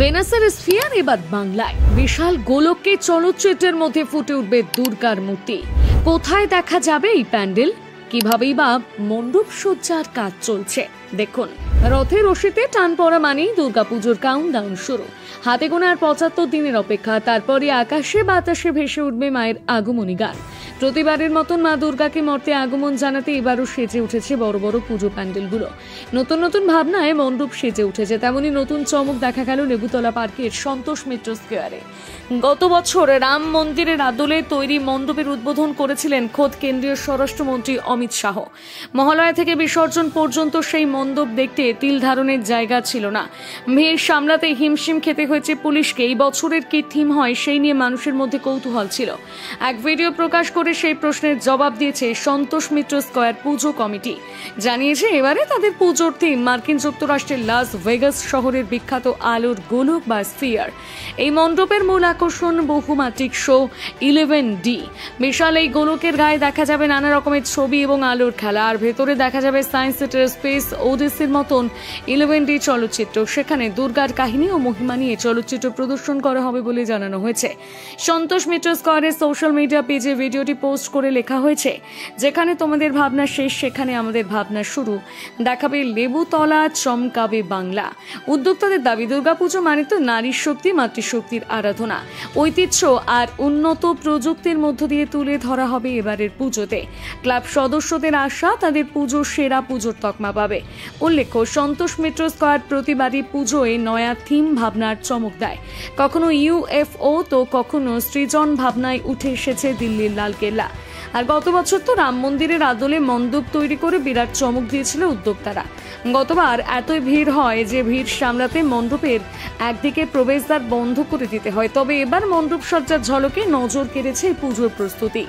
ভেনাসের sphere এবার বাংলায়। বিশাল গোলককে চলচ্চিত্রের মধ্যে ফুটে উঠবে দুর্গার মূর্তি। কোথায় দেখা যাবে এই প্যান্ডেল, কিভাবেই বা মণ্ডপ সজ্জার কাজ চলছে দেখুন। রথের রশিতে টান পড়া মানেই দুর্গাপুজোর কাউন্টডাউন শুরু। হাতে গোনা আর ৭৫ দিনের অপেক্ষা, তারপরে আকাশে বাতাসে ভেসে উঠবে মায়ের আগমনী গান। প্রতিবারের মতন মা দুর্গাকে মর্তে আগমন জানাতে এবারও সেজে উঠেছে বড় বড় পুজো প্যান্ডেলগুলো। নতুন নতুন ভাবনায় মণ্ডপ সেজে উঠেছে, তেমনি নতুন চমক দেখা গেল লেবুতলা পার্কের সন্তোষ মিত্র স্কোয়ারে। গত বছর রাম মন্দিরের আদলে তৈরি মণ্ডপের উদ্বোধন করেছিলেন খোদ কেন্দ্রীয় স্বরাষ্ট্রমন্ত্রী অমিত শাহ। মহালয়া থেকে বিসর্জন পর্যন্ত সেই মণ্ডপ দেখতে তিল ধারণের জায়গা ছিল না। ভিড় সামলাতে হিমশিম খেতে হয়েছে পুলিশকে। এই বছরের কি থিম হয় সেই নিয়ে মানুষের মধ্যে কৌতূহল ছিল। এক ভিডিও প্রকাশ করে সেই প্রশ্নের জবাব দিয়েছে সন্তোষ মিত্র স্কোয়ার পুজো কমিটি। জানিয়েছে এবারে তাদের পুজোর থিম মার্কিন যুক্তরাষ্ট্রের লাস ভেগাস শহরের বিখ্যাত আলোর গোলক বা স্ফিয়ার। এই মণ্ডপের মূল আকর্ষণ বহুমাত্রিক শো 11D। বিশাল এই গোলকের গায়ে দেখা যাবে নানা রকমের ছবি এবং আলোর খেলা, আর ভেতরে দেখা যাবে সায়েন্স সিটির স্পেস ওডিসির মতন 11D চলচ্চিত্র। সেখানে দুর্গার কাহিনী ও মহিমা নিয়ে চলচ্চিত্র প্রদর্শন করা হবে বলে জানানো হয়েছে। সন্তোষ মিত্র স্কোয়ারের সোশ্যাল মিডিয়া পেজে ভিডিওটি পোস্ট করে লেখা হয়েছে, যেখানে তোমাদের ভাবনা শেষ সেখানে আমাদের ভাবনা শুরু, দেখাবে লেবুতলা, চমকাবে বাংলা। উদ্যোক্তাদের দাবি, দুর্গাপুজো মানে তো নারীর শক্তি, মাতৃশক্তির আরাধনা, ঐতিহ্য আর উন্নত প্রযুক্তির মধ্য দিয়ে তুলে ধরা হবে এবারের পুজোতে। ক্লাব সদস্যদের আশা তাদের পুজো সেরা পুজোর তকমা পাবে। উল্লেখ্য, সন্তোষ মিত্র স্কোয়ার প্রতিবারই পুজোয় নয়া থিম ভাবনার চমক দেয়। কখনো ইউএফও তো কখনো সৃজন ভাবনায় উঠে এসেছে দিল্লির লালকেল্লা। আর গত বছর তো রাম মন্দিরের আদলে মণ্ডপ তৈরি করে বিরাট চমক দিয়েছিল উদ্যোক্তারা। গতবার এতই ভিড় হয় যে ভিড় সামলাতে মণ্ডপের একদিকে প্রবেশদ্বার বন্ধ করে দিতে হয়। তবে এবার মণ্ডপ সজ্জার ঝলকে নজর কেড়েছে পুজোর প্রস্তুতি।